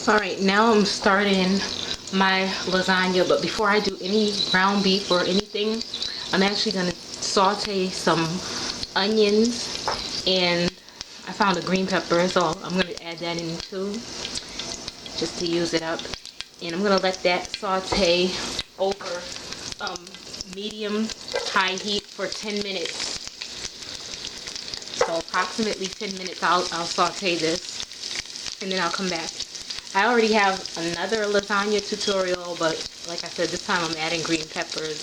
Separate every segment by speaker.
Speaker 1: Alright, now I'm starting my lasagna, but before I do any ground beef or anything, I'm actually going to saute some onions, and I found a green pepper, so I'm going to add that in too, just to use it up. And I'm going to let that saute over medium high heat for 10 minutes. So approximately 10 minutes I'll saute this, and then I'll come back. I already have another lasagna tutorial, but like I said, this time I'm adding green peppers,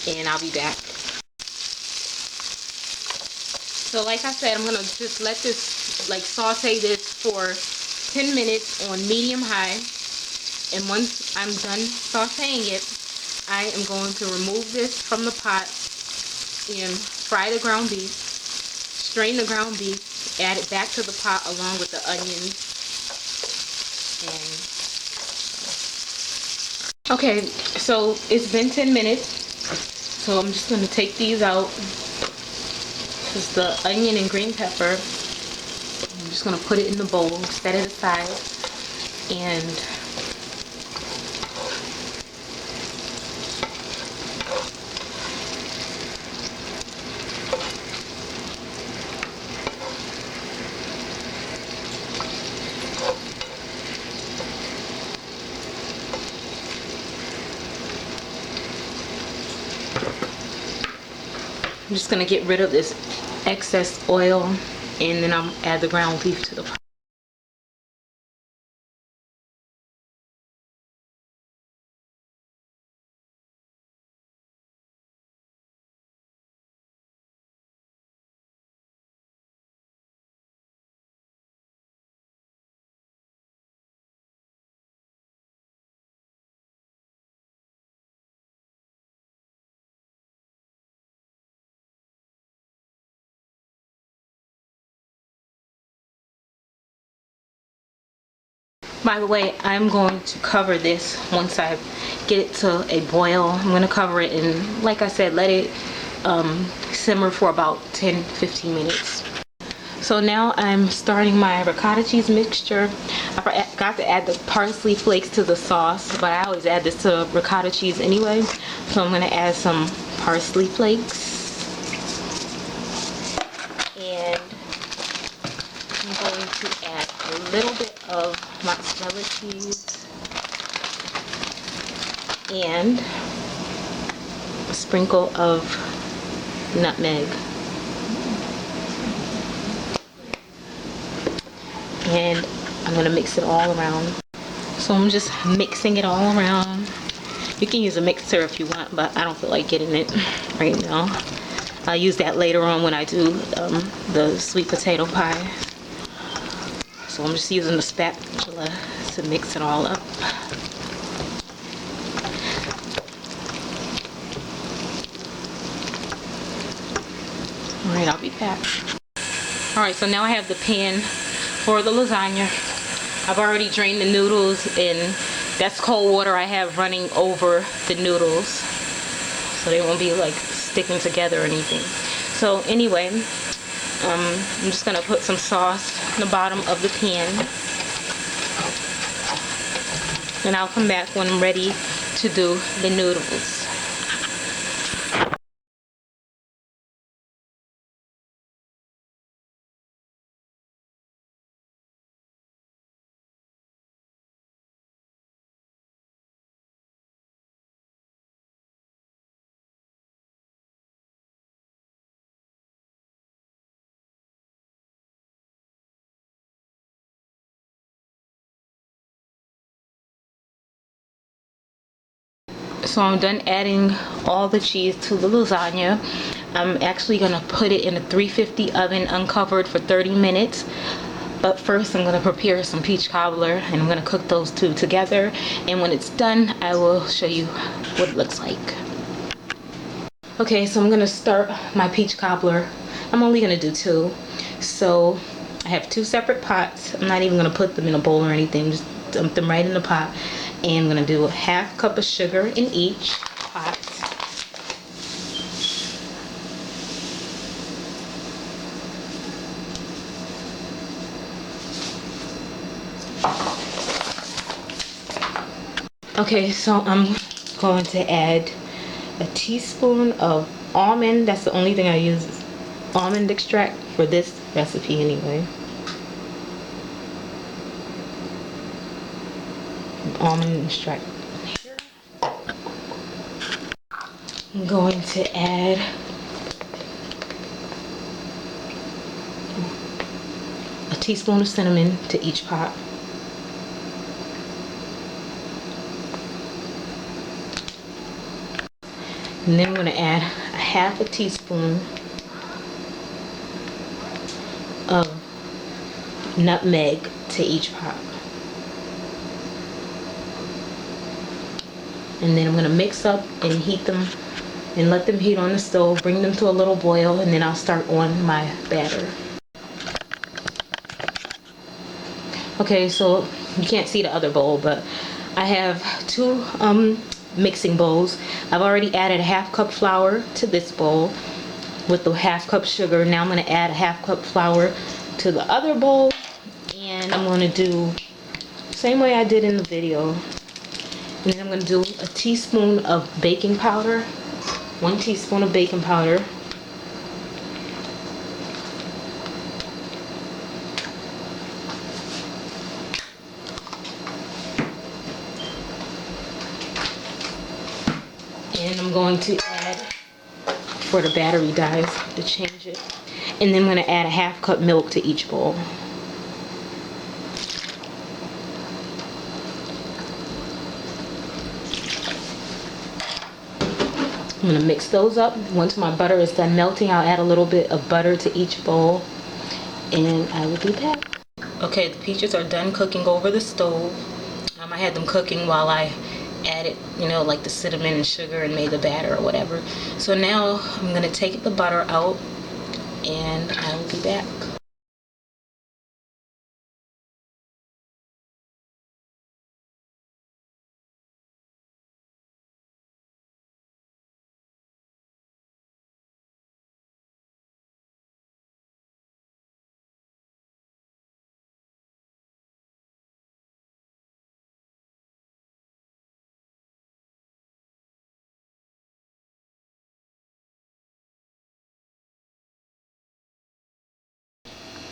Speaker 1: and I'll be back. So like I said, I'm gonna just let this, like, saute this for 10 minutes on medium high, and once I'm done sauteing it, I am going to remove this from the pot and fry the ground beef, strain the ground beef, add it back to the pot along with the onions. Okay, so it's been 10 minutes, so I'm just going to take these out. This is the onion and green pepper. I'm just going to put it in the bowl, set it aside, and I'm just going to get rid of this excess oil, and then I'll add the ground beef to the pot. By the way, I'm going to cover this once I get it to a boil. I'm going to cover it and, like I said, let it simmer for about 10-15 minutes. So now I'm starting my ricotta cheese mixture. I forgot to add the parsley flakes to the sauce, but I always add this to ricotta cheese anyway. So I'm going to add some parsley flakes. And I'm going to add a little bit of mozzarella cheese and a sprinkle of nutmeg. And I'm going to mix it all around. So I'm just mixing it all around. You can use a mixer if you want, but I don't feel like getting it right now. I'll use that later on when I do the sweet potato pie. So I'm just using the spatula to mix it all up. Alright, I'll be back. Alright, so now I have the pan for the lasagna. I've already drained the noodles, and that's cold water I have running over the noodles, so they won't be like sticking together or anything. So anyway, I'm just gonna put some sauce in the bottom of the pan, and I'll come back when I'm ready to do the noodles. So I'm done adding all the cheese to the lasagna. I'm actually gonna put it in a 350 oven uncovered for 30 minutes. But first I'm gonna prepare some peach cobbler, and I'm gonna cook those two together. And when it's done, I will show you what it looks like. Okay, so I'm gonna start my peach cobbler. I'm only gonna do two. So I have two separate pots. I'm not even gonna put them in a bowl or anything, just dump them right in the pot. And I'm gonna do a half cup of sugar in each pot. Okay, so I'm going to add a teaspoon of almond. That's the only thing I use is almond extract for this recipe anyway. Almond extract here. I'm going to add a teaspoon of cinnamon to each pot. And then I'm going to add a half a teaspoon of nutmeg to each pot. And then I'm going to mix up and heat them and let them heat on the stove, bring them to a little boil, and then I'll start on my batter. Okay, so you can't see the other bowl, but I have two mixing bowls. I've already added a half cup flour to this bowl with the half cup sugar. Now I'm going to add a half cup flour to the other bowl, and I'm going to do the same way I did in the video. And then I'm going to do a teaspoon of baking powder, 1 teaspoon of baking powder. And I'm going to add, for the battery dies, to change it. And then I'm going to add a half cup milk to each bowl. I'm going to mix those up. Once my butter is done melting, I'll add a little bit of butter to each bowl, and I will be back. Okay, the peaches are done cooking over the stove. I had them cooking while I added, like the cinnamon and sugar and made the batter or whatever. So now I'm going to take the butter out, and I will be back.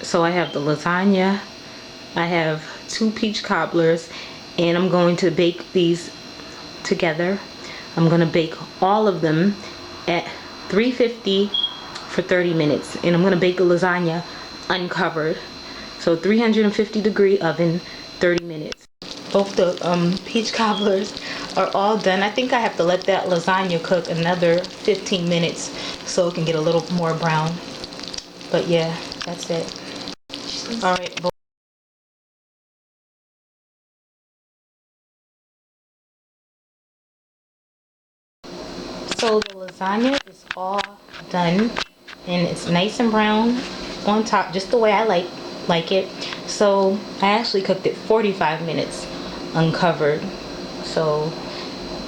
Speaker 1: So I have the lasagna, I have 2 peach cobblers, and I'm going to bake these together. I'm going to bake all of them at 350 for 30 minutes, and I'm going to bake the lasagna uncovered. So 350-degree oven, 30 minutes. Both the peach cobblers are all done. I think I have to let that lasagna cook another 15 minutes so it can get a little more brown. But yeah, that's it. All right. So the lasagna is all done, and it's nice and brown on top, just the way I like it. So I actually cooked it 45 minutes uncovered. So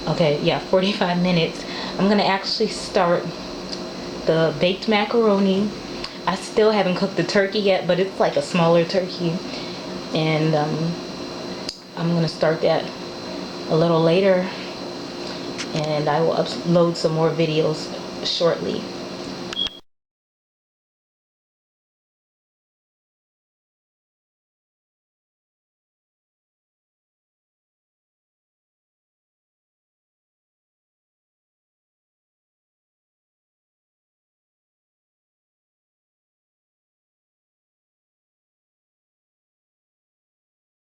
Speaker 1: okay, yeah, 45 minutes. I'm gonna actually start the baked macaroni. I still haven't cooked the turkey yet, but it's like a smaller turkey, and I'm gonna start that a little later, and I will upload some more videos shortly.